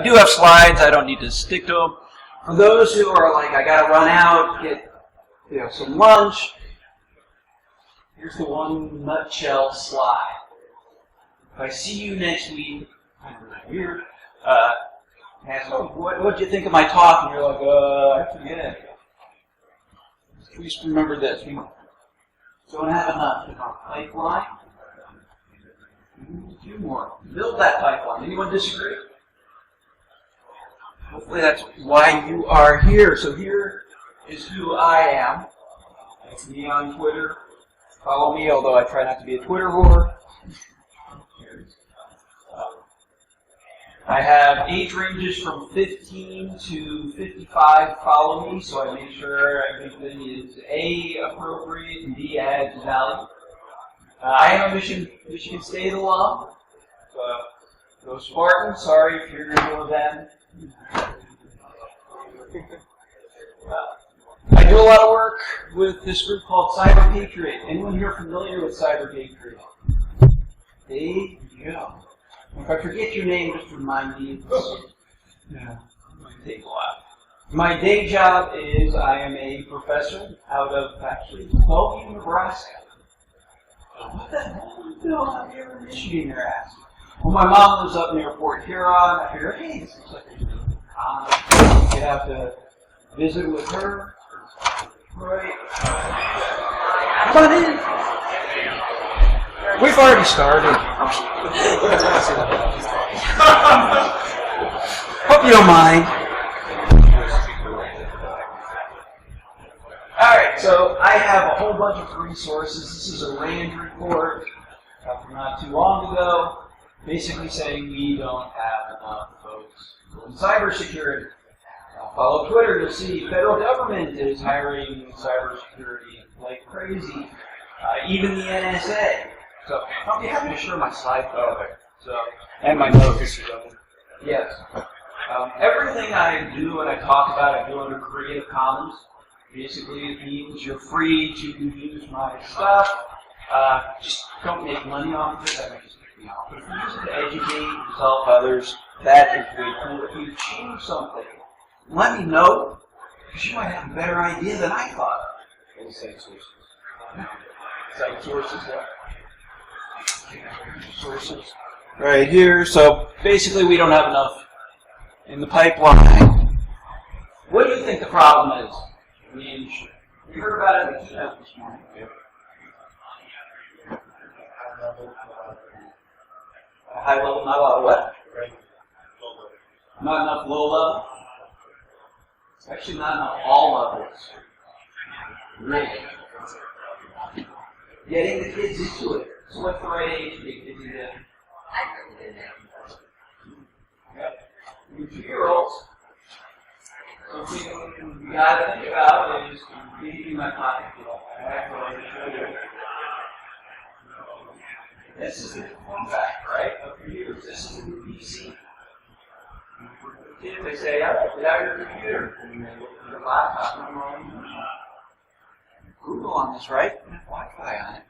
do have slides. I don't need to stick to them. For those who are like, I got to run out, get some lunch, here's the one nutshell slide. If I see you next week, kind of weird, ask, what do you think of my talk? And you're like, I forget. Please remember this. We don't have enough in our pipeline. We need a few more. Build that pipeline. Anyone disagree? Hopefully that's why you are here. So here is who I am. That's me on Twitter. Follow me, although I try not to be a Twitter whore. I have age ranges from 15 to 55 follow me, so I make sure everything is A, appropriate, and B, adds value. I am a Michigan State alum. Go Spartans. Sorry if you're going to go with them. I do a lot of work with this group called Cyber Patriot. Anyone here familiar with Cyber Patriot? There you go. If I forget your name, just remind me. Yeah, it might take a while. My day job is I am a professor out of actually Bellevue, Nebraska. What the hell are you doing out here in Michigan, you're asking? Well, my mom lives up near Fort Huron. I figured, hey, this looks like a you have to visit with her. Right. Come on in. We've already started. Hope you don't mind. Alright, so I have a whole bunch of resources. This is a RAND report from not too long ago, basically saying we don't have enough folks in cybersecurity. Follow Twitter, you'll see federal government is hiring cybersecurity like crazy. Even the NSA. So I'll be happy to share my slide. And my notes. Yes. Everything I do and I talk about, I do under Creative Commons. Basically, it means you're free to use my stuff. Just don't make money off of it. That makes me off. But if you use it to educate yourself, others, that is way cool. If you change something, let me know, because you might have a better idea than I thought of. Site sources. Site sources, yeah. Sources. Right here. So basically, we don't have enough in the pipeline. What do you think the problem is? I mean, we heard about it in the keynote this morning. A high level, not a lot of what? Not enough low level. Actually, not enough all levels. Really. Getting the kids into it. So what's the right age to get kids into it? 2-year-olds. Something we got to think about is reading my pocket. This is the form factor, right? Of computers. This is the new PC. They say, get out your computer. And they look at your laptop and I'm Google on this, right? Wi-Fi on it.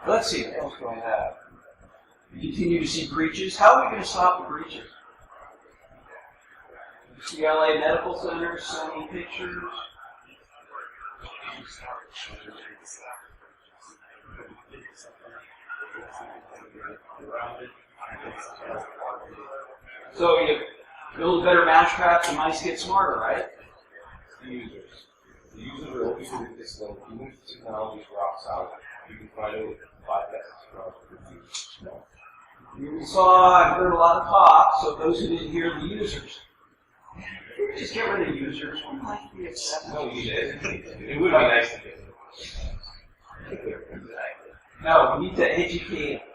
Let's see what else do I have. We continue to see breaches. How are we going to stop the breaches? UCLA Medical Center, sending pictures. So you build a better mousetrap, the mice get smarter, right? The users are always doing this though. Even if the technology drops out, you can find out 5 seconds. You saw, I've heard a lot of talk, so those who didn't hear the users. Just get rid of users. We might be accepted. No, you did. It would be nice to get No, we need to educate them.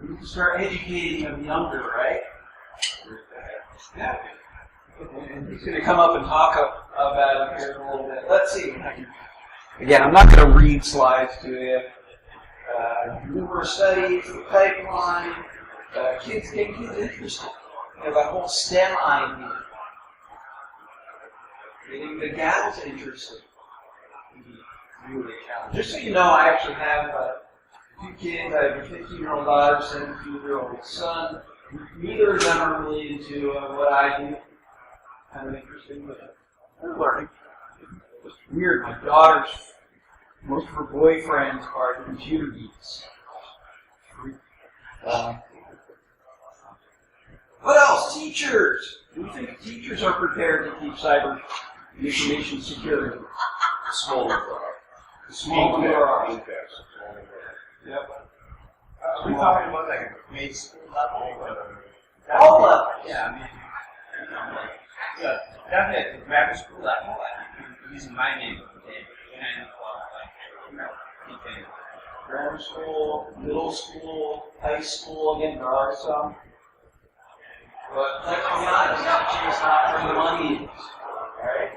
We need to start educating them younger, right? Yeah. And he's going to come up and talk about it here in a little bit. Let's see. Again, I'm not going to read slides to you. Numerous studies, the pipeline, kids getting kids interested. You have a whole STEM idea. Getting the gals interested. Really challenging. Just so you know, I actually have 2 kids. I have a 15-year-old daughter, 17-year-old son. neither of them are related to what I do. Kind of interesting, but they're learning. It's weird. My daughter's, most of her boyfriends are computer geeks. What else? Teachers. Do you think teachers are prepared to keep cyber information secure? Small number. Small number are. Yep. Are we talking about like a grade school level? All levels. Yeah, I mean, yeah, definitely at the grammar school level, I'm using my name and Grammar school, middle school, high school, again, there are some. But let's be honest, teaching is not where the money is. Alright?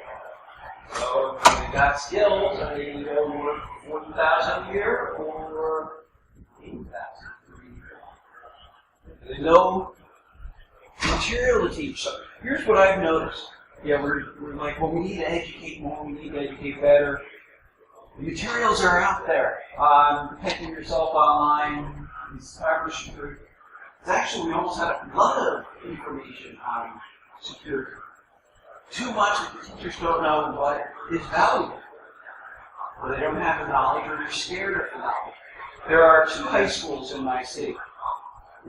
So if they got skills, are they go work $40,000 a year or $80,000 a year? There's no material to teach. So here's what I've noticed. Yeah, we're like, well, we need to educate more, we need to educate better. The materials are out there. Protecting yourself online, cybersecurity. Actually, we almost have a lot of information on security. Too much that the teachers don't know what is valuable. Or they don't have the knowledge, or they're scared of the knowledge. There are 2 high schools in my city,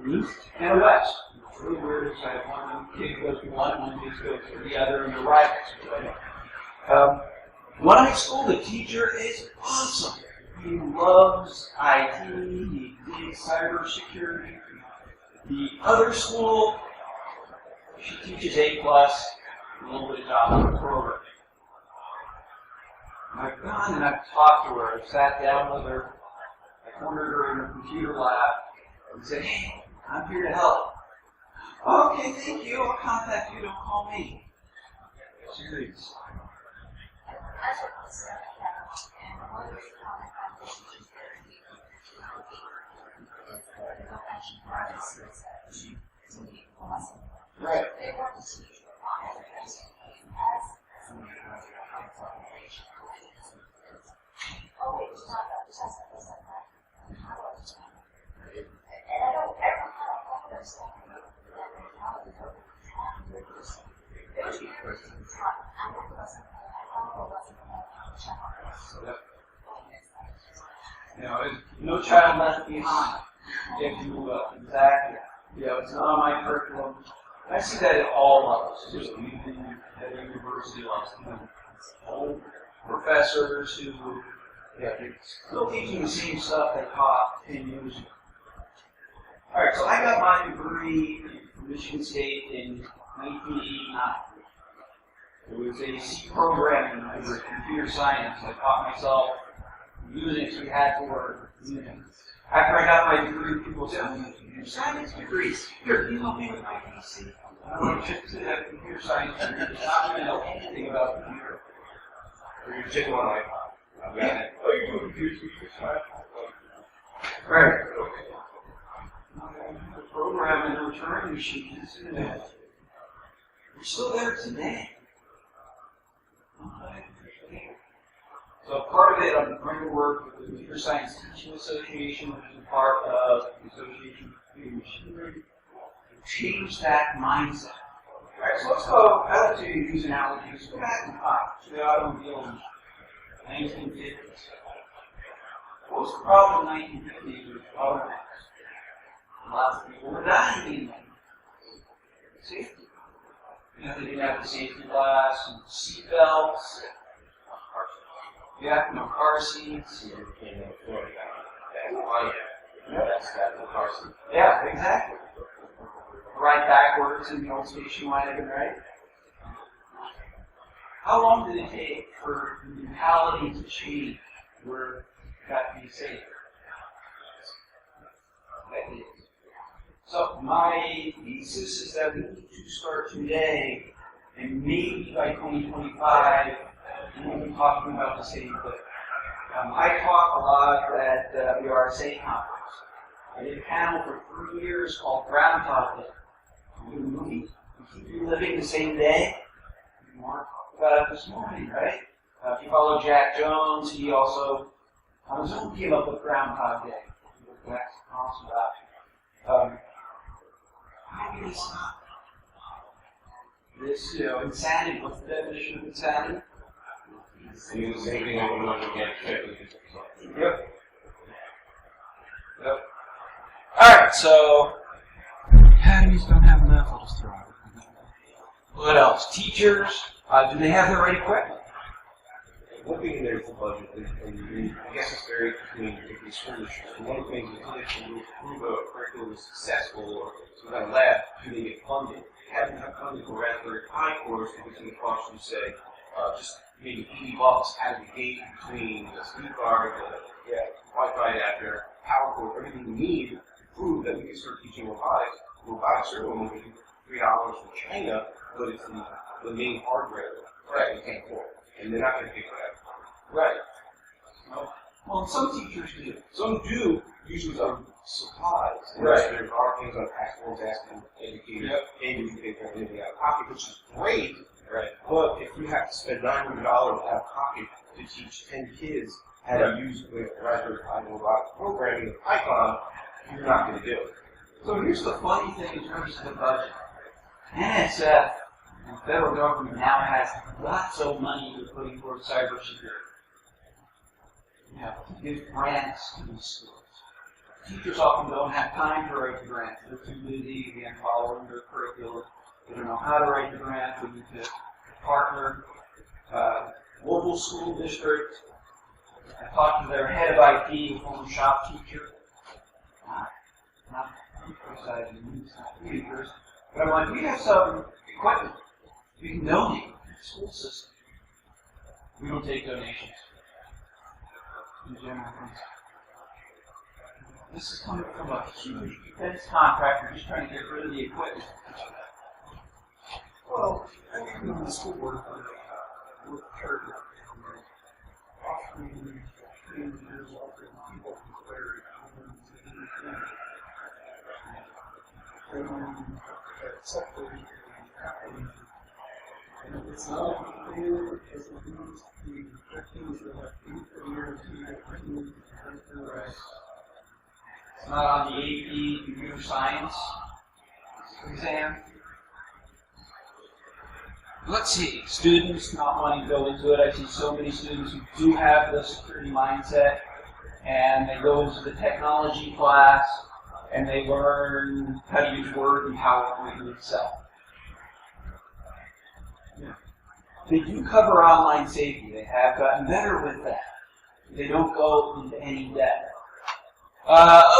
an east and a west. It's really weird. I have one kid goes to one kid goes to the other, and they're rivals. One high school, the teacher is awesome. He loves IT, he digs cybersecurity. The other school, she teaches A+, a little bit of Java programming. I've gone and I've talked to her, I've sat down with her, I cornered her in her computer lab, and said, hey, I'm here to help. Okay, thank you, I'll contact you, don't call me. Serious. Right. You know, no child left behind. If you will, exactly. You know, it's not on my curriculum. I see that at all levels. Just at the university level. Old professors who, they're still teaching the same stuff they taught 10 years ago. All right, so I got my degree from Michigan State in 1989. It was a C programming degree, computer science. I taught myself Unix. We had to work Unix. After I got my degree, people said, "Oh, computer science degrees. Here, can you help me with my PC?" I'm interested in a computer science degree. I not even know anything about computer. Or you're checking on my I've got it. Oh, you're doing computer science? Right. The program and return machines, we're still there today. So part of it, I'm going to work with the Computer Science Teaching Association, which is part of the Association for Computer Machinery, to change that mindset. All right, so let's go. I like to use analogies. Go back in time to the automobile in the 1950s. What was the problem in the 1950s with automobiles? Lots of people were dying in them. Safety. You know, they didn't have the safety glass and seat belts. Yeah, no car seats. Yeah, exactly. Ride backwards in the old station wagon, right? How long did it take for the mentality to change where it got to be safe? So my thesis is that we need to start today, and maybe by 2025, we'll be talking about the same thing. I talk a lot at the RSA conference. I did a panel for 3 years called Groundhog Day. We do a movie. We keep reliving the same day. We talked about it this morning, right? If you follow Jack Jones, he also, on his own, came up with Groundhog Day. That's awesome about it. This, insanity. What's the definition of insanity? Doing the same thing over and over again. Yep. Yep. Alright, so academies don't have enough, I'll just throw it. What else? Teachers, do they have the right equipment? One thing there's the budget, and I guess it's very between different school districts. One of the things until they can prove a curriculum is successful or some kind of lab, do they get funded? Having that funding for Raspberry Pi course, if it's going to cost you, say, just maybe $80 out of the gate between the speed card, the Wi-Fi adapter, power cord, everything you need to prove that we can start teaching robotics. Robotics are only going to be $3 from China, but it's the main hardware that you can't afford. And they're not going to pay for that. Right. Well, some teachers do. Some do usually on supplies. Right. There are things on tax forms asking educators, and you can pay for anything out of pocket, which is great. Right. But if you have to spend $900 out of pocket to teach 10 kids how to use the Raspberry Pi robotics programming with Python, you're not going to do it. So here's the funny thing in terms of the budget. NSF, the federal government, now has lots of money they're putting towards cybersecurity. To give grants to these schools. Teachers often don't have time to write the grants. They're too busy, again, following their curriculum. They don't know how to write the grant. They need to partner. Local school district. I talked to their head of IT, a former shop teacher. Not criticizing these teachers. But I'm like, we have some equipment. We can donate to the school system. We don't take donations. In general. This is coming from a huge defense contractor just trying to get rid of the equipment. Well, I think when the school board with church, offering years offering people declared except for and it's not clear as it means the things that have been for years It's not on the AP computer science exam. Let's see, students not wanting to go into it. I see so many students who do have the security mindset, and they go into the technology class, and they learn how to use Word and PowerPoint and Excel. They do cover online safety. They have gotten better with that. They don't go into any depth.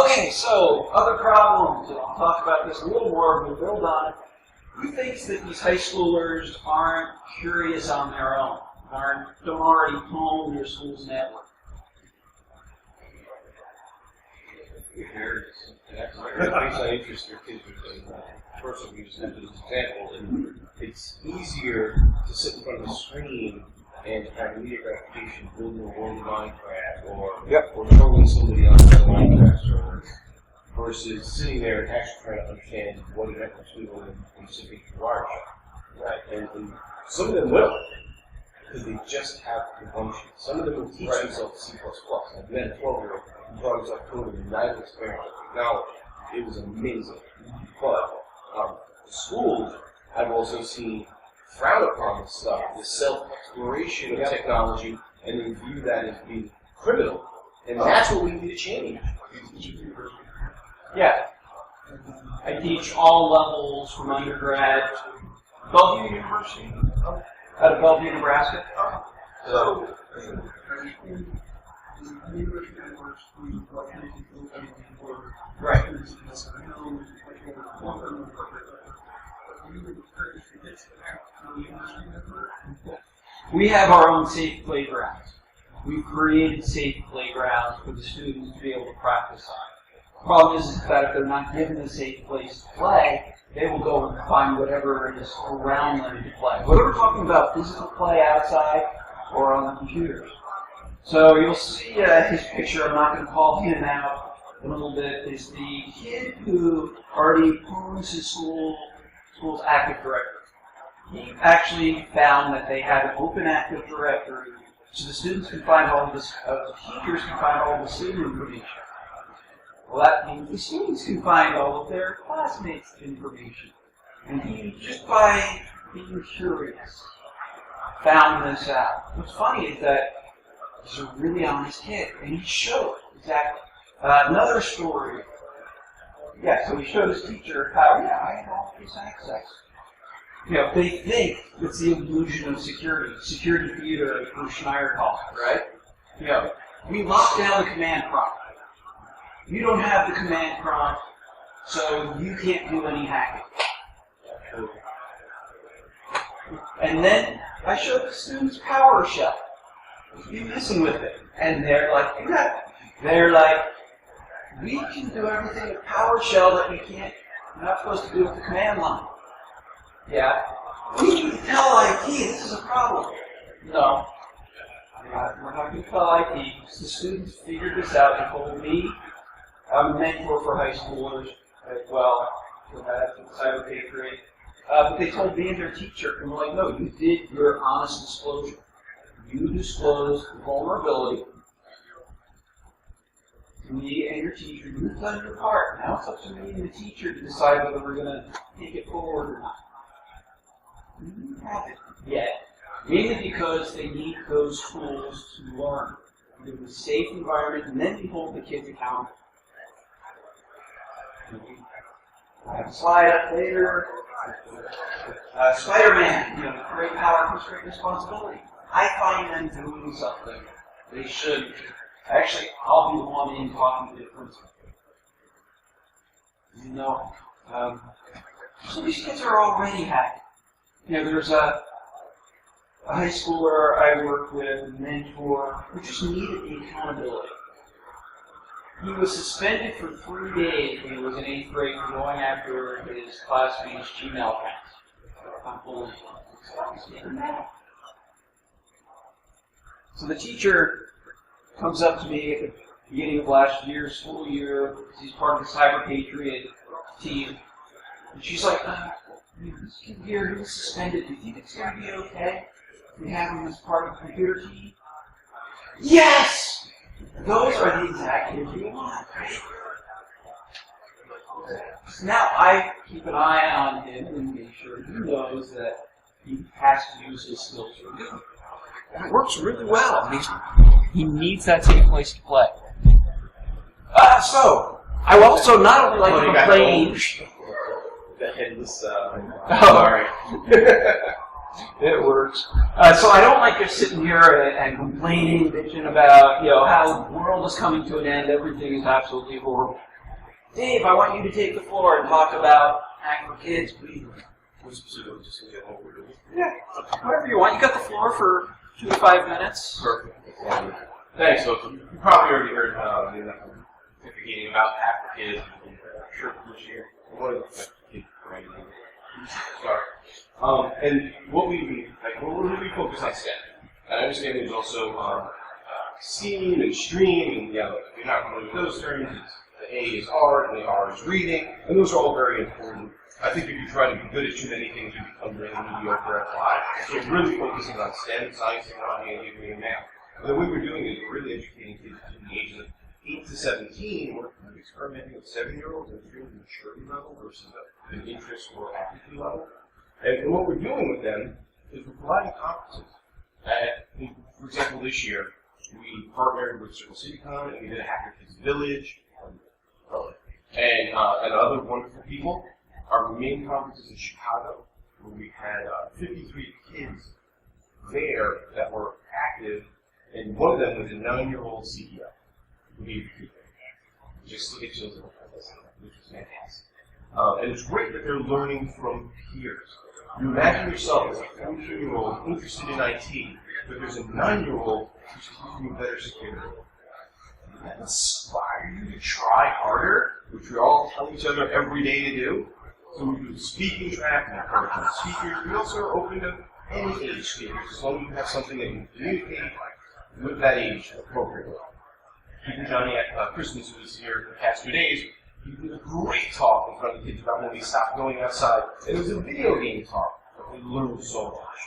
Okay, so other problems. I'll talk about this a little more. We'll build on it. Who thinks that these high schoolers aren't curious on their own? Don't already hone their school's network? That's an interest your kids with the person we just used as an example, and it's easier to sit in front of a screen and have immediate gratification building a world of Minecraft or trolling somebody on the Minecraft server versus sitting there and actually trying to understand what an network tool and specific wiretap. Right. And some of them will, because they just have the function. Some of them will teach themselves C++. I've met a 12-year-old who taught himself coding in 9 experience of technology. It was amazing. But the schools, I've also seen frown upon this stuff, the self-exploration of technology, and then view that as being criminal. And that's what we need to change. Yeah. I teach all levels from undergrad. Bellevue University? Out of Bellevue, Nebraska. So, right. We have our own safe playgrounds. We've created safe playgrounds for the students to be able to practice on. The problem is that if they're not given a safe place to play, they will go and find whatever is around them to play. Whether we're talking about physical play outside or on the computers. So you'll see his picture. I'm not going to call him out a little bit. Is the kid who already owns his school's Active Directory. He actually found that they had an open Active Directory, so the students can find all this, the teachers can find all the student information. Well, that means the students can find all of their classmates' information. And he, just by being curious, found this out. What's funny is that he's a really honest kid, and he showed exactly. Another story. Yeah, so he showed his teacher how, yeah, I have all this access. You know, they think it's the illusion of security theater, as Bruce Schneier calls it, right? You know, we lock down the command prompt. You don't have the command prompt, so you can't do any hacking. And then I showed the students PowerShell. You listen with it, and they're like, we can do everything with PowerShell that we're not supposed to do with the command line. Yeah. We need to tell IT this is a problem. No. We're not going to tell IT. The students figured this out and told me. I'm a mentor for high schoolers as well. So that's the Cyber Patriot. But they told me and their teacher, and we're like, no, you did your honest disclosure. You disclosed the vulnerability to me and your teacher. You've done your part. Now it's up to me and the teacher to decide whether we're going to take it forward or not. We haven't yet. Mainly because they need those tools to learn. Give them a safe environment, and then we hold the kids accountable. I have a slide up later. Spider-Man, great power comes great responsibility. I find them doing something they shouldn't. Actually, I'll be the one in talking to the principal. So these kids are already hacking. There's a high schooler I work with, a mentor, who just needed the accountability. He was suspended for 3 days when he was in 8th grade for going after his classmates' Gmail accounts. So the teacher comes up to me at the beginning of last year's school year. He's part of the Cyber Patriot team. And she's like, this kid here, he was suspended. Do you think it's going to be okay if we have him as part of the computer team? Yes! Those are the exact kids you want, right? Now I keep an eye on him and make sure he knows that he has to use his skills for good. And it works really well. He needs that safe place to play. So, I also not only like to complain. The headless. Sorry. It works. So I don't like just sitting here and complaining, bitching about how the world is coming to an end. Everything is absolutely horrible. Dave, I want you to take the floor and talk about Hack for Kids, please. Yeah, whatever you want. You got the floor for 2 to 5 minutes. Perfect. Thanks, folks. You probably already heard me advocating about Hack for Kids. Sure, this year. Sorry. And what we focus on STEM. I understand there's also STEAM and STREAM, and if you're not familiar with those terms, the A is art and the R is reading, and those are all very important. I think if you try to be good at too many things, you become really mediocre at life. So really focusing on STEM, science, technology, engineering, and math. And the way we're doing it is we're really educating kids between the ages of 8 to 17. We're kind of experimenting with 7-year-olds at a field maturity level versus an interest or aptitude level. And what we're doing with them is we're providing conferences. For example, this year, we partnered with Circle CityCon, and we did a Hacker Kids Village, and other wonderful people. Our main conference is in Chicago, where we had 53 kids there that were active, and one of them was a 9-year-old CEO. Just to get children, which was fantastic. And it's great that they're learning from peers. You imagine yourself as a 14-year-old interested in IT, but there's a 9-year-old who's teaching you better security. Does that inspire you to try harder, which we all tell each other every day to do? So we do the speaking track and encouraging the speakers. We also are open to any age speakers, as long as you have something that you can communicate with that age appropriately. Even Johnny at Christmas, who was here the past 2 days, he did a great talk in front of the kids about when we stopped going outside. And it was a video game talk, but we learned so much.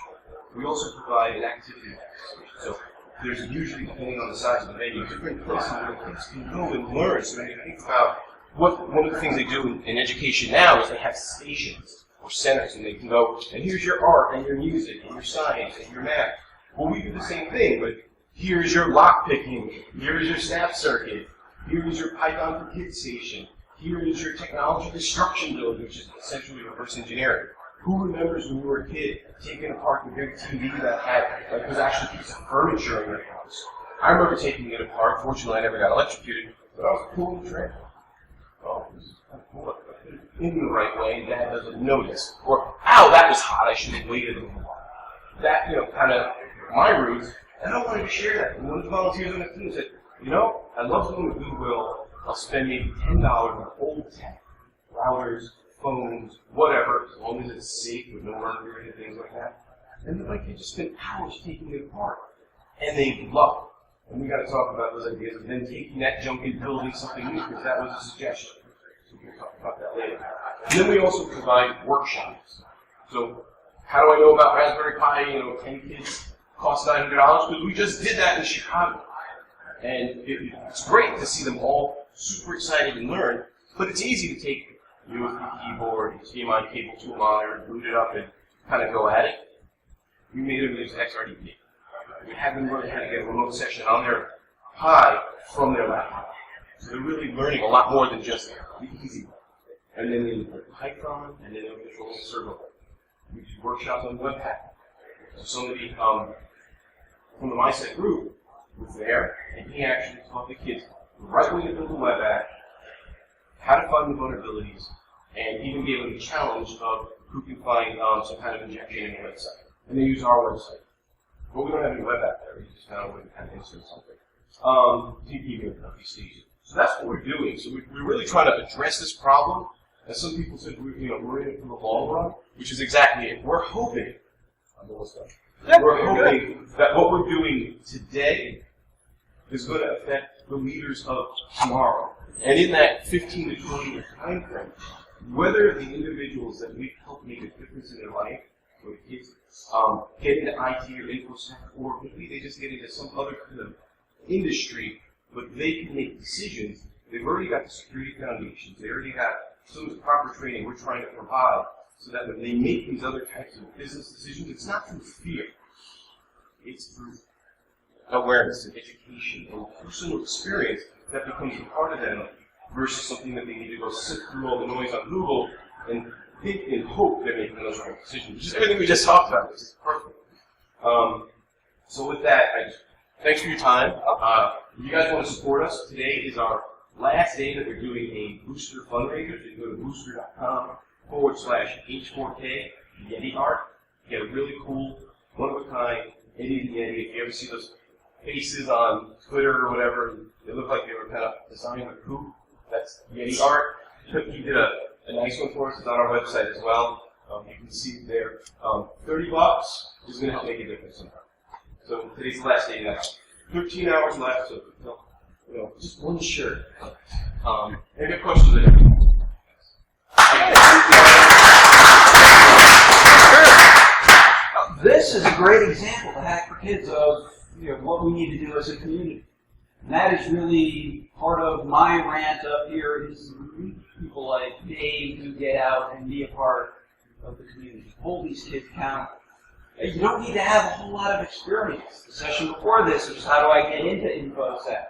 We also provide an activity participation. So there's usually, depending on the size of the venue, different places where kids can go and learn. So when you think about one of the things they do in education now is they have stations or centers, and they can go, and here's your art and your music and your science and your math. Well, we do the same thing, but here's your lock picking, here's your snap circuit, here's your Python for Kids station, here is your technology destruction build, which is essentially reverse engineering. Who remembers when you were a kid taking apart the big TV that had, was actually a piece of furniture in your house? I remember taking it apart. Fortunately, I never got electrocuted, but I was pulling the trigger. Oh, in the right way, and Dad doesn't notice. Or, ow, that was hot, I should have waited a little while. That, kind of my roots, and I wanted to share that. And one of the volunteers on the team said, I love going to Goodwill. I'll spend maybe $10 on old tech, routers, phones, whatever, as long as it's safe with no burglary and things like that. And then my kids just spent hours taking it apart. And they love it. And we got to talk about those ideas of then taking that junk and building something new, because that was a suggestion. So we can talk about that later. And then we also provide workshops. So how do I know about Raspberry Pi? 10 kids cost $900, because we just did that in Chicago. And it's great to see them all super excited and learn, but it's easy to take USB keyboard, HDMI cable to a monitor, boot it up, and kind of go at it. We made them use XRDP. We had them learn how to get a remote session on their Pi from their laptop. So they're really learning a lot more than just the easy one. And then they learn Python, and then they'll control the server. We do workshops on Webpack. So somebody from the MySet group was there, and he actually taught the kids the right way to build a web app, how to find the vulnerabilities, and even gave them the challenge of who can find some kind of injection in the website. And they use our website. But we don't have any web app there. We just found a way to kind of insert something. Even at these stages. So that's what we're doing. So we're really trying to address this problem. As some people said, we're in it for the long run, which is exactly it. We're hoping, we're hoping that what we're doing today is going to affect the leaders of tomorrow. And in that 15 to 20 year time frame, whether the individuals that we've helped make a difference in their life, or the kids, get into IT or InfoSec, or maybe they just get into some other kind of industry, but they can make decisions. They've already got the security foundations. They already got some of the proper training we're trying to provide, so that when they make these other types of business decisions, it's not through fear. It's through awareness and education and personal experience that becomes a part of them, versus something that they need to go sift through all the noise on Google and think and hope they're making those right decisions, which is everything we just talked about. This is perfect. So with that, thanks for your time. If you guys want to support us, today is our last day that we're doing a booster fundraiser. So you can go to booster.com/H4K Yeti art. Get a really cool, one-of-a-kind Yeti Yeti. If you ever see those faces on Twitter or whatever, they look like they were kind of designed with poop. That's Yeti art. He did a nice one for us. It's on our website as well. You can see it there. $30 is going to help make a difference sometime. So today's the last day now. 13 hours left, so just one shirt. Any questions there? This is a great example, the Hack for Kids, of what we need to do as a community. And that is really part of my rant up here, is people like Dave who get out and be a part of the community. Hold these kids accountable. You don't need to have a whole lot of experience. The session before this was how do I get into InfoSec?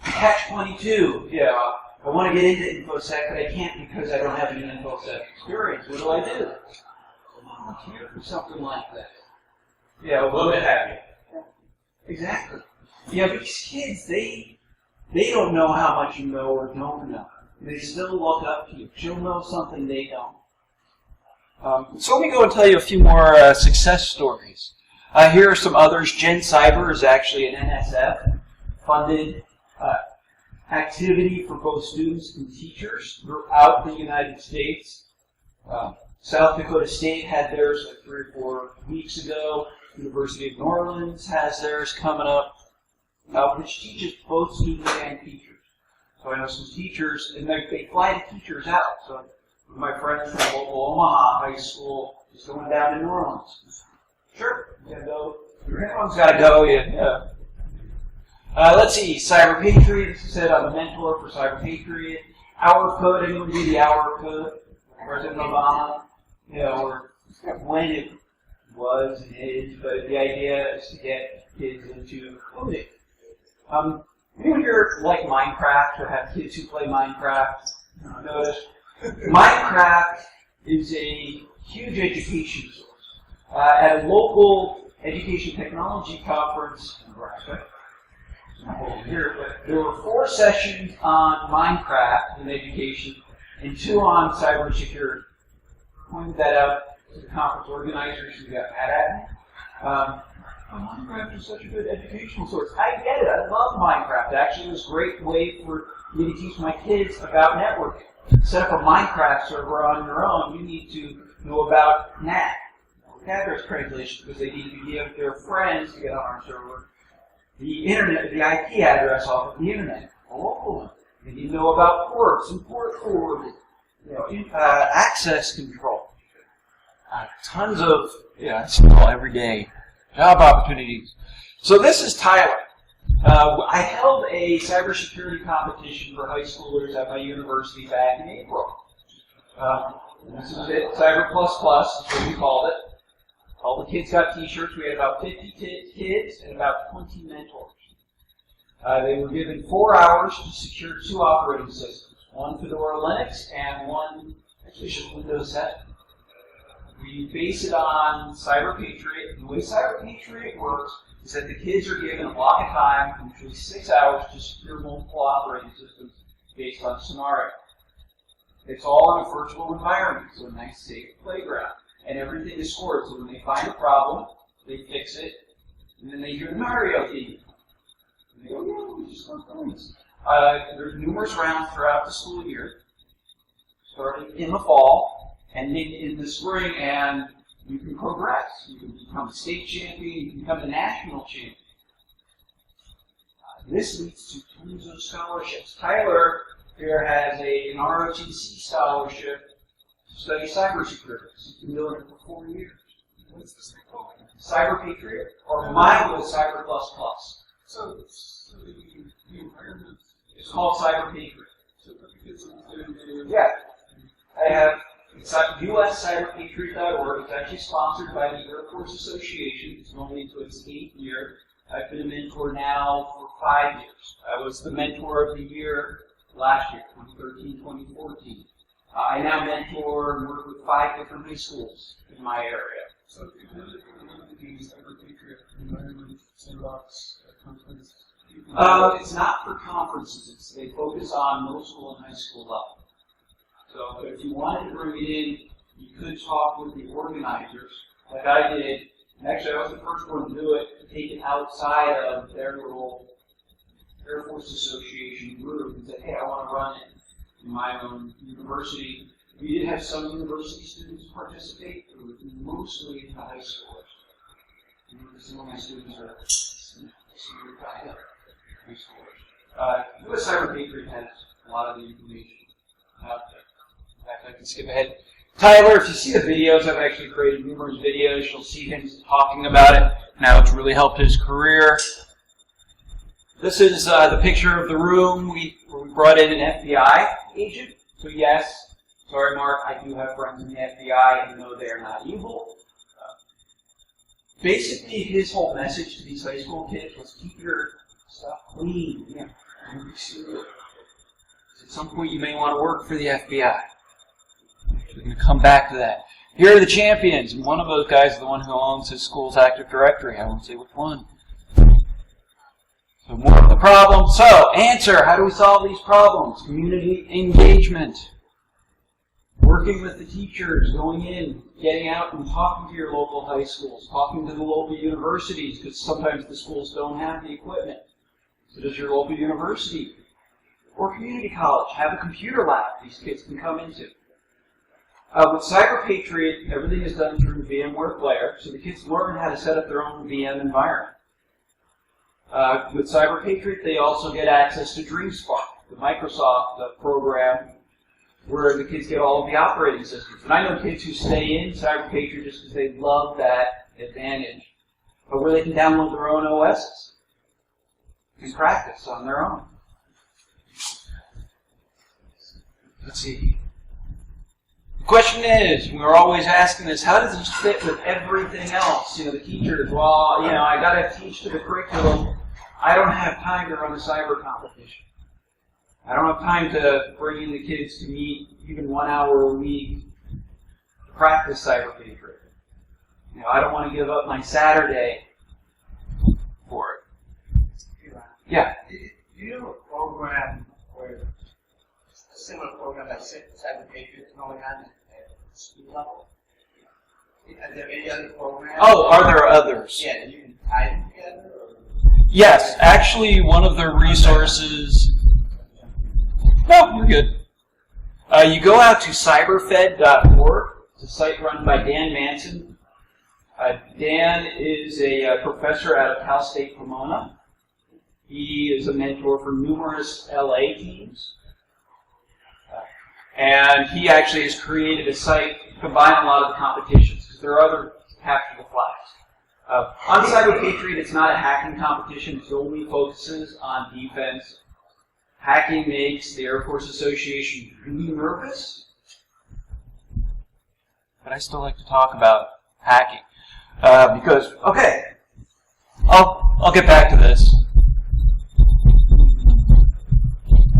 Catch-22. I want to get into InfoSec, but I can't because I don't have any InfoSec experience. What do I do? Volunteer for something like that. We'll be happy. Exactly. These kids, they don't know how much you know or don't know. They still look up to you. You'll know something they don't. So let me go and tell you a few more success stories. Here are some others. Gen Cyber is actually an NSF-funded activity for both students and teachers throughout the United States. South Dakota State had theirs like 3 or 4 weeks ago. University of New Orleans has theirs coming up, which teaches both students and teachers. So I know some teachers, and they fly the teachers out. So my friends from local Omaha High School is going down to New Orleans. Sure, you can go Everyone's got to go. Yeah. Let's see. Cyber Patriot. As I said, I'm a mentor for Cyber Patriot. Hour of Code. Anyone do the Hour of Code? President Obama. Or when it was and is, but the idea is to get kids into coding. Anyone here like Minecraft or have kids who play Minecraft? Notice Minecraft is a huge education source. At a local education technology conference in Nebraska, not over here, but there were 4 sessions on Minecraft in education and 2 on cybersecurity. I pointed that out to the conference organizers who got mad at me. Minecraft is such a good educational source. I get it. I love Minecraft. Actually, it was a great way for me to teach my kids about networking. Set up a Minecraft server on your own. You need to know about NAT, address translation, because they need to give their friends to get on our server the internet, the IP address off of the internet, a local one. They need to know about ports and port forwarding, access control. Tons of everyday job opportunities. So this is Tyler. I held a cybersecurity competition for high schoolers at my university back in April. This is it, Cyber Plus Plus is what we called it. All the kids got t-shirts. We had about 50 kids and about 20 mentors. They were given 4 hours to secure 2 operating systems, one Fedora Linux and one, actually just Windows 7. We base it on Cyber Patriot. The way Cyber Patriot works is that the kids are given a block of time, usually 6 hours, to secure multiple operating systems based on scenario. It's all in a virtual environment, so a nice, safe playground. And everything is scored, so when they find a problem, they fix it, and then they hear the Mario theme. And they go, yeah, we just love things. There's numerous rounds throughout the school year, starting in the fall, and in the spring, and you can progress. You can become a state champion, you can become a national champion. This leads to tons of scholarships. Tyler here has an ROTC scholarship to study cybersecurity. He's been doing it for 4 years. What's this thing called? Cyber Patriot, or mine was Cyber Plus Plus. So the environment. It's called Cyber Patriot. So the kids are Yeah. I have, it's at uscyberpatriot.org. It's actually sponsored by the Air Force Association. It's going into its 8th year. I've been a mentor now for 5 years. I was the mentor of the year last year, 2013, 2014. I now mentor and work with 5 different high schools in my area. So if you wanted to use Cyber Patriot environment, sandbox, conference. It's not for conferences. They focus on middle school and high school level. So if you wanted to bring it in, you could talk with the organizers, like I did. And actually, I was the first one to do it, to take it outside of their little Air Force Association group and say, hey, I want to run it in my own university. We did have some university students participate, but it was mostly the high schoolers. Some of my students are senior high schoolers. US Cyber Patriot has a lot of the information out there. In fact, I can skip ahead. Tyler, if you see the videos, I've actually created numerous videos. You'll see him talking about it. Now it's really helped his career. This is the picture of the room where we brought in an FBI agent. So yes, sorry Mark, I do have friends in the FBI, and no, they are not evil. Basically, his whole message to these high school kids was keep your stuff clean. Yeah. At some point, you may want to work for the FBI. We're going to come back to that. Here are the champions, and one of those guys is the one who owns his school's Active Directory. I won't say which one. So more of the problems. So, answer. How do we solve these problems? Community engagement. Working with the teachers, going in, getting out and talking to your local high schools, talking to the local universities, because sometimes the schools don't have the equipment. So does your local university or community college have a computer lab these kids can come into? With Cyber Patriot, everything is done through VMware Player, so the kids learn how to set up their own VM environment. With Cyber Patriot, they also get access to DreamSpark, the Microsoft program where the kids get all of the operating systems. And I know kids who stay in Cyber Patriot just because they love that advantage but where they can download their own OSs and practice on their own. Let's see. The question is, we're always asking this, how does this fit with everything else? You know, the teachers, well, you know, I got to teach to the curriculum. I don't have time to run a cyber competition. I don't have time to bring in the kids to meet even 1 hour a week to practice cyber patriot. You know, I don't want to give up my Saturday for it. Yeah. Do you have a program where a similar program like Cyber Patriot going on at school level? Are there any other programs? Oh, are there others? Yeah, that you can tie them together? Or? Yes, actually, one of the resources. No, you're good. You go out to cyberfed.org. It's a site run by Dan Manson. Dan is a professor out of Cal State Pomona. He is a mentor for numerous LA teams. And he actually has created a site to combine a lot of the competitions, because there are other capture the flags. On Cyber Patriot, it's not a hacking competition. It only focuses on defense. Hacking makes the Air Force Association really nervous. But I still like to talk about hacking. Because, okay, I'll get back to this.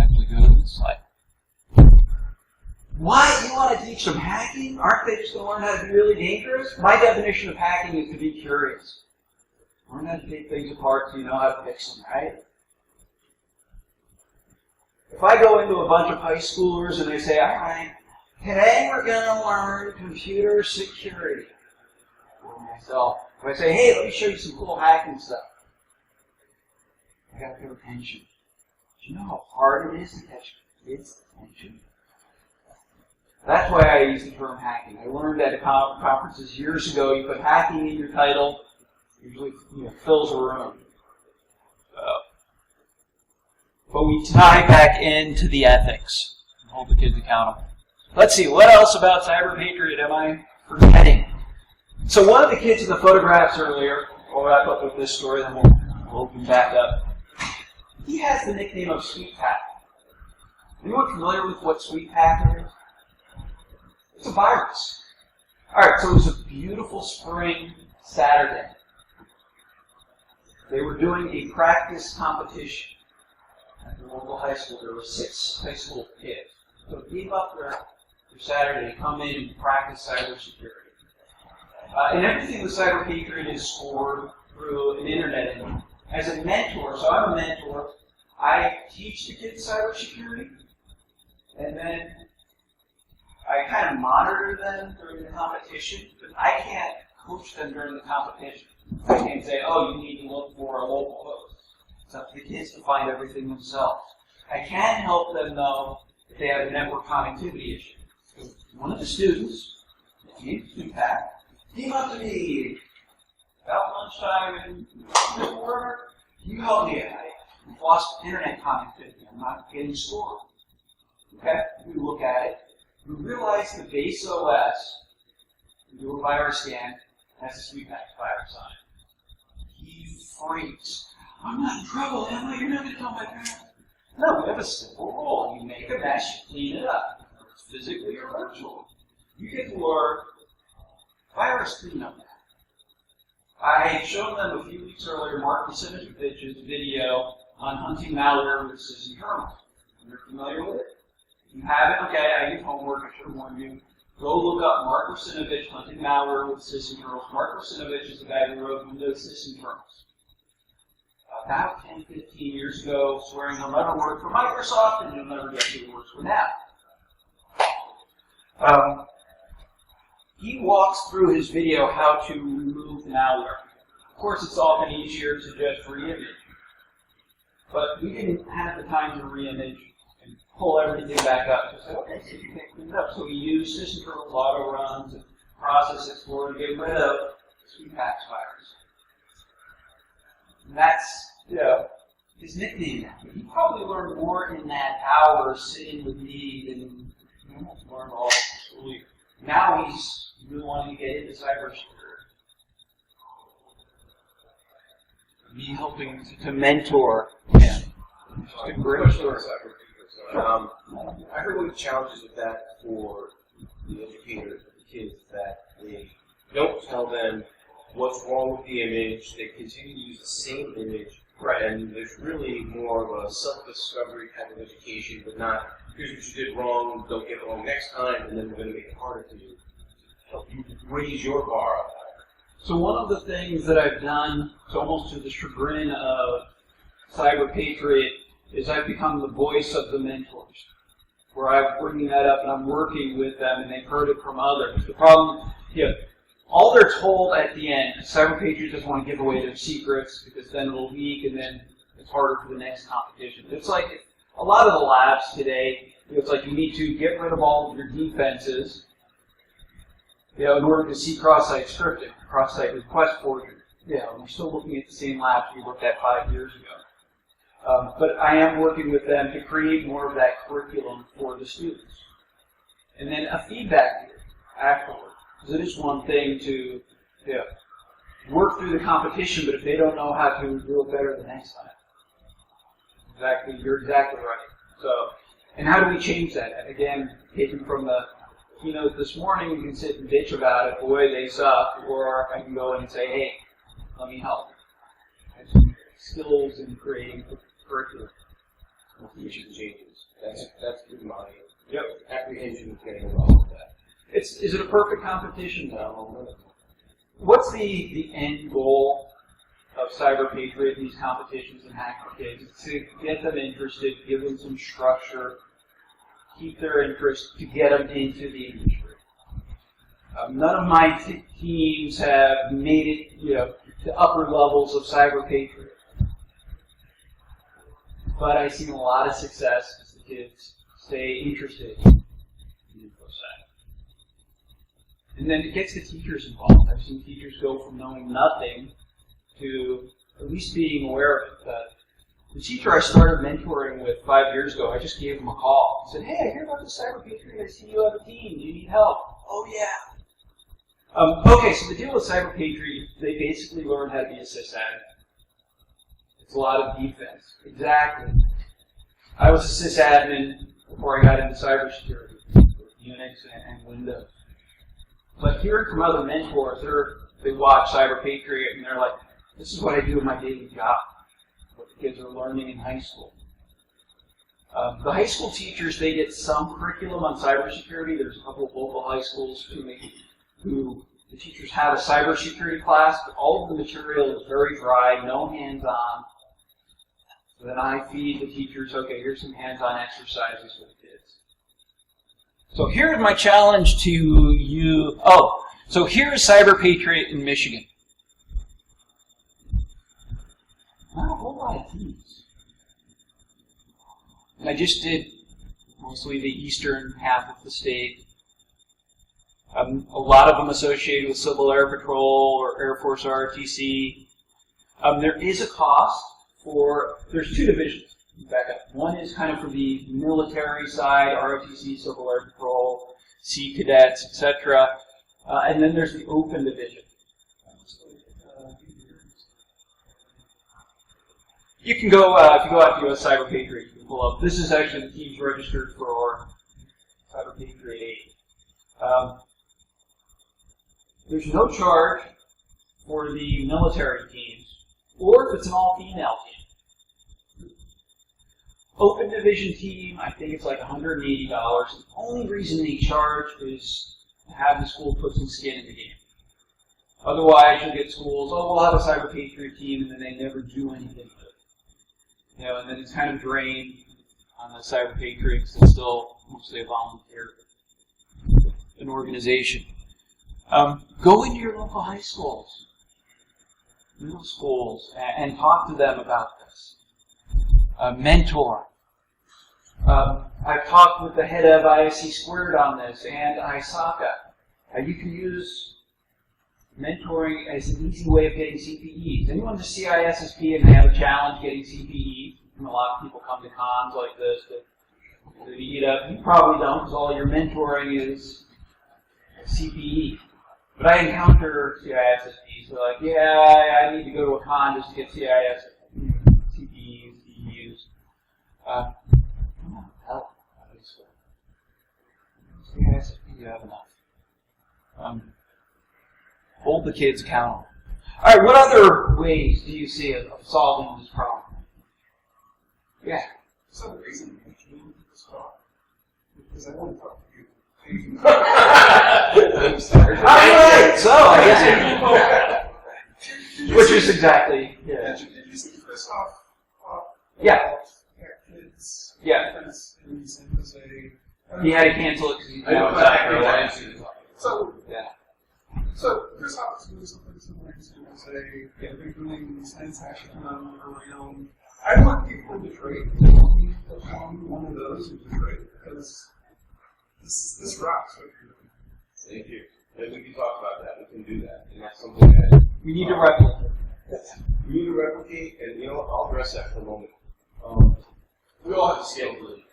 Actually, go to this slide. Why? You want to teach them hacking? Aren't they just going to learn how to be really dangerous? My definition of hacking is to be curious. Learn how to take things apart so you know how to fix them, right? If I go into a bunch of high schoolers and they say, all right, today we're going to learn computer security. For myself, if I say, hey, let me show you some cool hacking stuff, I got their attention. Do you know how hard it is to catch kids' attention? That's why I use the term hacking. I learned at conferences years ago, you put hacking in your title, usually fills a room. But we tie back into the ethics and hold the kids accountable. Let's see, what else about Cyber Patriot am I forgetting? So one of the kids in the photographs earlier, we'll wrap up with this story, then we'll open back up. He has the nickname of Sweet Pack. Anyone familiar with what Sweet Pack is? It's a virus. Alright, so it was a beautiful spring Saturday. They were doing a practice competition at the local high school. There were 6 high school kids. So they gave up their Saturday to come in and practice cybersecurity. And everything with Cyber Patriot is scored through an internet engine. As a mentor, so I'm a mentor, I teach the kids cybersecurity, and then I kind of monitor them during the competition, but I can't coach them during the competition. I can't say, oh, you need to look for a local host. It's up to the kids to find everything themselves. I can help them, though, if they have a network connectivity issue. So one of the students, Sweet Pack, came up to me about lunchtime and said, Woerner, you help me. I've lost internet connectivity. I'm not getting scored. Okay, we look at it. We realize the base OS, we do a virus scan, has a Sweet Pack virus on it. He freaks. I'm not in trouble, am I? You're not going to tell my parents. No, we have a simple rule. You make a mess, you clean it up. Whether it's physically or virtually. You get to learn virus cleanup. I had shown them a few weeks earlier Mark Vasinovich's video on hunting malware with system kernels. You're familiar with it? If you haven't, okay, I give homework, I should have warned you. Go look up Mark Vasinovich hunting malware with system kernels. Mark Vasinovich is the guy who wrote Windows system kernels. About 10, 15 years ago, swearing he'll never work for Microsoft and he'll never get who he works for now. He walks through his video how to remove malware. Of course, it's often easier to just re-image. But we didn't have the time to re-image and pull everything back up. So, okay, so you can clean it up. So we use system kernel auto runs and process explorer to get rid of Sweet Pack's virus. And that's, his nickname now. He probably learned more in that hour sitting with me than he almost learned all the school year. Now he's really wanting to get into cybersecurity. me helping to mentor. Yeah. Just a great story. I heard one of the challenges with that for the educators, the kids, that they don't tell them what's wrong with the image. They continue to use the same image. Right. And there's really more of a self-discovery type of education, but not, here's what you did wrong, don't get it wrong next time, and then we're going to make it harder for you. Help you raise your bar up higher. So one of the things that I've done, so almost to the chagrin of Cyber Patriot, is I've become the voice of the mentors, where I'm bringing that up and I'm working with them, and they've heard it from others. The problem, all they're told at the end, Cyber Patriot doesn't want to give away their secrets because then it'll leak and then it's harder for the next competition. It's like a lot of the labs today, it's like you need to get rid of all of your defenses, in order to see cross-site scripting, cross-site request forgery. We're still looking at the same labs we looked at 5 years ago. But I am working with them to create more of that curriculum for the students. And then a feedback loop afterwards. Because it is one thing to work through the competition, but if they don't know how to do it better the next time. You're exactly right. So, and how do we change that? Again, taken from the keynote this morning, you can sit and bitch about it, boy, they suck, or I can go in and say, hey, let me help. I have some skills in creating curriculum. Teaching changes. That's been my Yep. apprehension of getting involved with that. Is it a perfect competition? No. What's the end goal of Cyber Patriot in these competitions and Hacker Kids? It's to get them interested, give them some structure, keep their interest, to get them into the industry. None of my teams have made it, to upper levels of Cyber Patriot. But I've seen a lot of success as the kids stay interested in InfoSec. And then it gets the teachers involved. I've seen teachers go from knowing nothing to at least being aware of it. The teacher I started mentoring with 5 years ago, I just gave him a call. I said, hey, I hear about the Cyber Patriot. I see you have a team. Do you need help? Oh, yeah. Okay, so the deal with Cyber Patriot, they basically learn how to be a sysadmin. It's a lot of defense. Exactly. I was a sysadmin before I got into cybersecurity, with Unix and Windows. But hearing from other mentors, they watch Cyber Patriot and they're like, this is what I do in my daily job, what the kids are learning in high school. The high school teachers, they get some curriculum on cybersecurity. There's a couple of local high schools who the teachers have a cybersecurity class, but all of the material is very dry, no hands-on. So then I feed the teachers, okay, here's some hands-on exercises for the kids. So here's my challenge to you. Oh, so here's Cyber Patriot in Michigan. Not a whole lot of teams. I just did mostly the eastern half of the state. A lot of them associated with Civil Air Patrol or Air Force ROTC. There is a cost there's two divisions. Back up. One is kind of for the military side, ROTC, Civil Air Patrol, Sea Cadets, etc. And then there's the open division. You can go, if you go out to US Cyber Patriot, you can pull up. This is actually the teams registered for Cyber Patriot 8. There's no charge for the military teams, or if it's an all-female team. Open division team, I think it's like $180. The only reason they charge is to have the school put some skin in the game. Otherwise, you'll get schools, oh, we'll have a Cyber Patriot team, and then they never do anything with it. And then it's kind of drained on the Cyber Patriots. It's still mostly a volunteer, an organization. Go into your local high schools, middle schools, and talk to them about this. Mentor. I've talked with the head of ISC Squared on this and ISACA. You can use mentoring as an easy way of getting CPEs. Anyone to CISSP and they have a challenge getting CPE? And a lot of people come to cons like this to eat up. You probably don't, because all your mentoring is CPE. But I encounter CISSPs who are like, yeah, I need to go to a con just to get CIS, CPs, EUs. Hell, CISSP, you have enough. Hold the kids accountable. All right, what other ways do you see of solving this problem? Yeah. So the reason I came to this talk is because I want to talk to you. I'm sorry. All right, so I guess which is exactly, yeah. Did you see Chris off? Yeah. Kids. Yeah. And he sent us a. He had to cancel it because he's I know now exactly exactly what right. I'm saying. So, Yeah. so Chris Hoff is doing something similar to say, yeah, they're doing science action around. I want people in Detroit to become one of those in Detroit because this rocks what you're doing. Thank you. And we can talk about that. We can do that. And that's something that We need to replicate. we need to replicate. And you know what? I'll address that for a moment. We all have a scalability.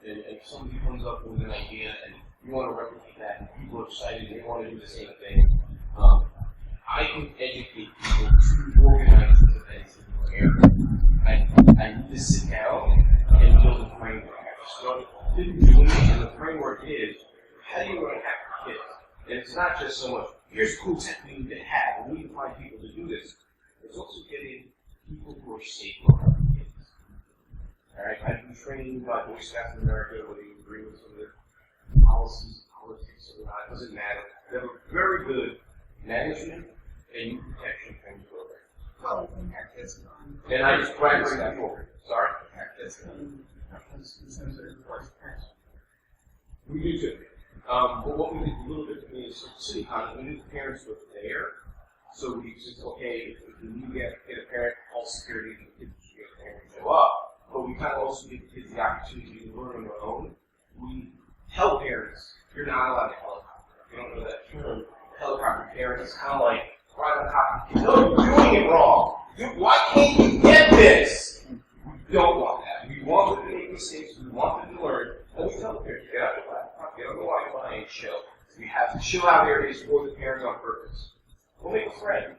And if somebody comes up with an idea and you want to replicate that, and people are excited and they want to do the same thing, I can educate people to organize these events in your area. I need to sit down and build a framework. I started doing it, and the framework is, how do you want to have your kids? And it's not just so much, here's cool tech we need to have, and we need to find people to do this. It's also getting people who are safe for our kids. Alright, I've been trained by Boy Scouts in America, whether you agree with some of their policies, politics, or not, it doesn't matter. They have a very good management and youth protection training program. Well, when our kids go on. And I just bring that forward. Sorry? Our kids go on sensitive parts. We do too. But what we did a little bit in the city con, we knew the parents were there. So we said, okay, if we need to get a parent, call security, and the kids show up. But we kind of also give the kids the opportunity to learn on their own. We tell parents, you're not allowed to helicopter. If you don't know that term, helicopter parents is kind of like, right on top of the kids. No, you're doing it wrong. Why can't you get this? We don't want that. We want them to make mistakes. We want them to learn. And we tell the parents, get out of the laptop, get on the Wi-Fi, and chill. We have chill out areas for the parents on purpose. We'll make a friend.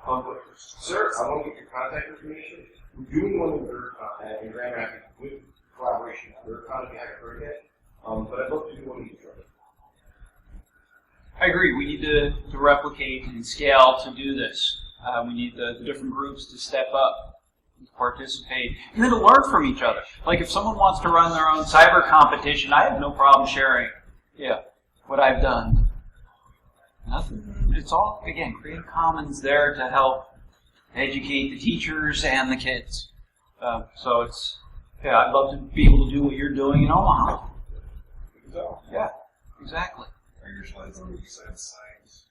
But, sir, I want to get your contact information. We're doing one in Grand Rapids with collaboration with Third if you haven't heard yet. But I'd love to do one in Detroit. I agree. We need to replicate and scale to do this. We need the different groups to step up, to participate, and then to learn from each other. Like if someone wants to run their own cyber competition, I have no problem sharing, what I've done. Nothing. It's all, again, Creative Commons there to help educate the teachers and the kids. So it's, I'd love to be able to do what you're doing in Omaha. Yeah, exactly. Are your slides on the BSides science?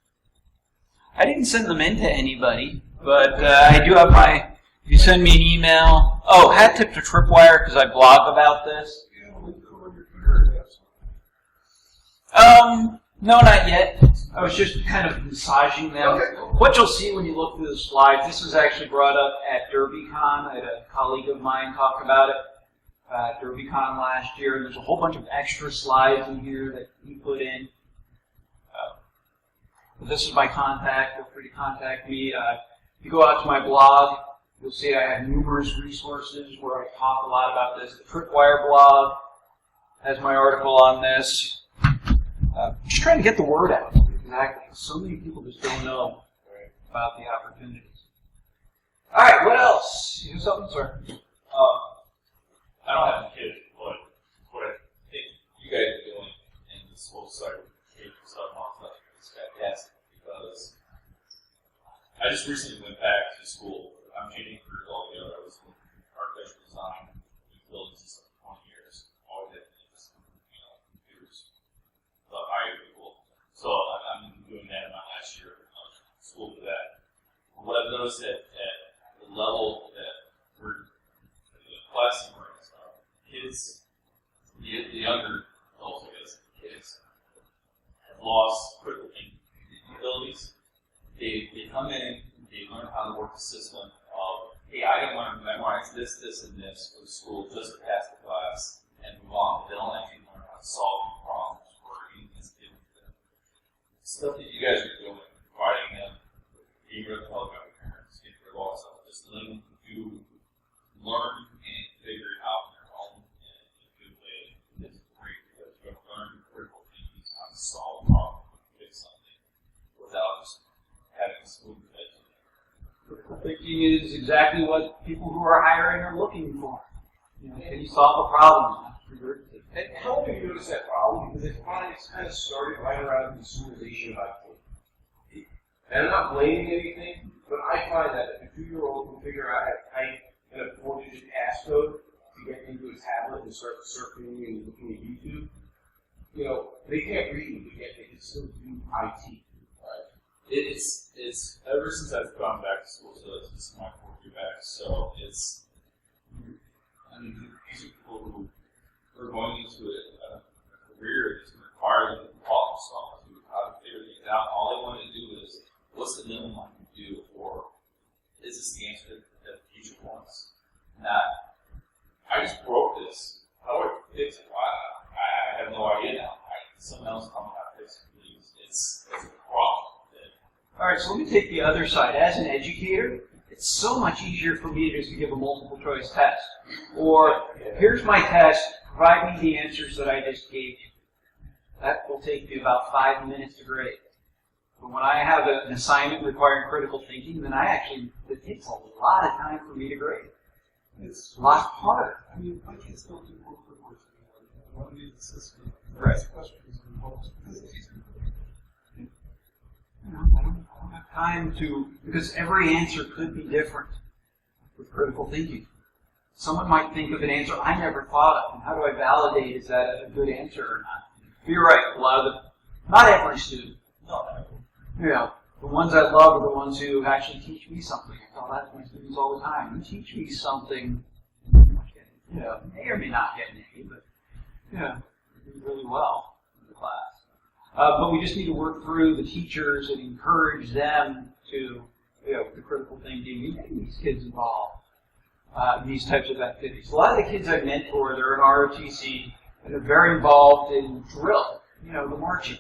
I didn't send them in to anybody, but I do have my, if you send me an email, hat tip to Tripwire because I blog about this. Yeah, we go on your computer. No, not yet. I was just kind of massaging them. Okay. What you'll see when you look through the slides, this was actually brought up at DerbyCon. I had a colleague of mine talk about it at DerbyCon last year. There's a whole bunch of extra slides in here that he put in. This is my contact. Feel free to contact me. If you go out to my blog, you'll see I have numerous resources where I talk a lot about this. The Tripwire blog has my article on this. Just trying to get the word out. Exactly. So many people just don't know about the opportunities. All right, what else? You have something, sir? I don't have a kid, but what I think you guys are doing in this whole cyber stuff is fantastic because I just recently went back to school. I'm changing careers altogether. I was in architectural design, building systems for 20 years. Always had computers. Thought I would be cool. So I'm doing that in my last year of school for that. What I've noticed at the level that we're in the class we're in, kids, the younger adults, I guess, kids have lost critical thinking abilities. They come in, they learn how to work the system of, hey, I don't want to memorize this, and this for the school just to pass the class and move on. They don't actually learn how to solve problems or anything that's given to them. stuff that you guys are doing, providing them, getting rid of helicopter parents, getting rid of all that stuff, just letting them do learn and figure it out on their own in a good way. It's great because you're going to learn critical thinking, how to solve a problem, fix something, without just having a spoon fed to them. Critical thinking is exactly what people who are hiring are looking for. You know, can you solve a problem? And how do you notice that problem? Because it's kind of started right around consumerization of IT. And I'm not blaming anything, but I find that if a 2-year-old can figure out how to type in a 4-digit passcode to get into a tablet and start surfing and looking at YouTube, you know, they can't read, but yet they can still do IT. Right. It's ever since I've gone back to school, so this is my 4th year back, so it's, I mean, these are people who are going into a career that's going to require them to problem solve, to how to figure things out. All they want to do is, what's the minimum I can do, or is this the answer that the future wants? Not, I just broke this. How do I fix it? I have no idea now. Someone else tell me how to fix it, please. It's a problem. All right, so let me take the other side. As an educator, it's so much easier for me just to give a multiple choice test. Or, here's my test, provide me the answers that I just gave you. That will take me about 5 minutes to grade. But when I have an assignment requiring critical thinking, then it takes a lot of time for me to grade. It's a lot harder. I mean, my kids don't do corporate work anymore. They want to use the system. Right. Ask questions and polls because it's easier. You know, I don't have time to, because every answer could be different with critical thinking. Someone might think of an answer I never thought of, and how do I validate is that a good answer or not? You're right, not every student. No. You know, the ones I love are the ones who actually teach me something. I tell that to my students all the time. You teach me something, you know, may or may not get an A, but yeah, you do really well in the class. But we just need to work through the teachers and encourage them to, you know, the critical thinking and getting these kids involved in these types of activities. A lot of the kids I mentor, they're in ROTC and they're very involved in drill, you know, the marching.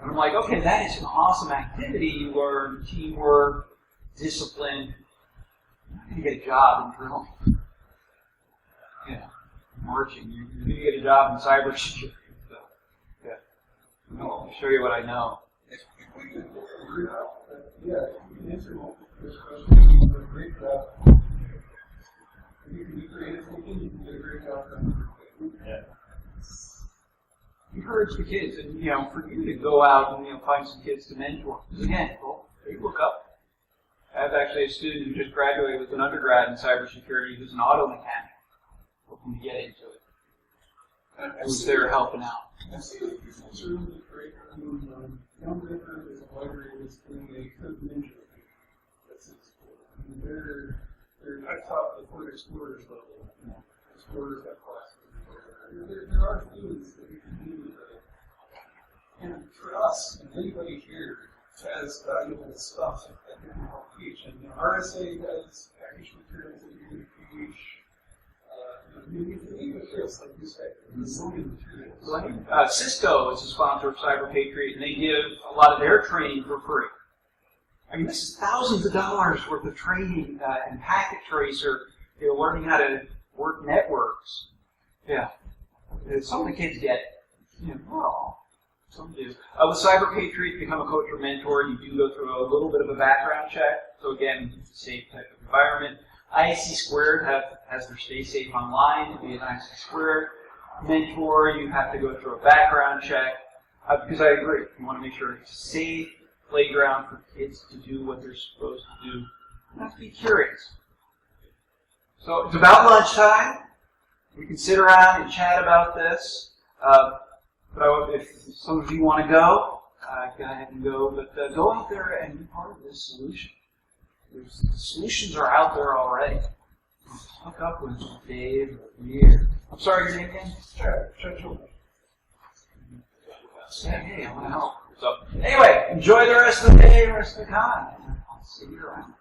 And I'm like, okay, that is an awesome activity. You learn teamwork, discipline. You're not going to get a job in drilling. Yeah, marching. You're going to get a job in cybersecurity. So, yeah. I'll show you what I know. Yeah, you can answer multiple choice questions. You do a great job. If you can be creative thinking, you can do a great job. Yeah. Encourage the kids, and you know, for you to go out and find some kids to mentor. Because again, well, they look up. I have actually a student who just graduated with an undergrad in cybersecurity who's an auto mechanic, looking to get into it. Who's there helping out. I see that you guys are really great. Young River is a library that's doing a code ninja. That's in school. I mean, I taught the Fort Explorers level. Explorers have classes. There are things that we can do with it. And for us, and anybody here has valuable stuff that we can help teach. And RSA has package materials that you can teach. Maybe for even kids, like you said, resilient materials. Cisco is a sponsor of Cyber Patriot, and they give a lot of their training for free. I mean, this is thousands of dollars worth of training and packet tracer, learning how to work networks. Yeah. Some of the kids get, well, some do. With Cyber Patriot, become a coach or mentor, you do go through a little bit of a background check. So again, it's a safe type of environment. IC Squared has their Stay Safe Online. To be an IC Squared mentor, you have to go through a background check. Because I agree, you want to make sure it's a safe playground for kids to do what they're supposed to do. You have to be curious. So it's about lunchtime. We can sit around and chat about this. But if some of you want to go ahead and go. But go out there and be part of this solution. Solutions are out there already. Hook up with Dave or Amir. I'm sorry, your name again? Sure. Hey, I want to help. So, anyway, enjoy the rest of the day, the rest of the con. I'll see you around.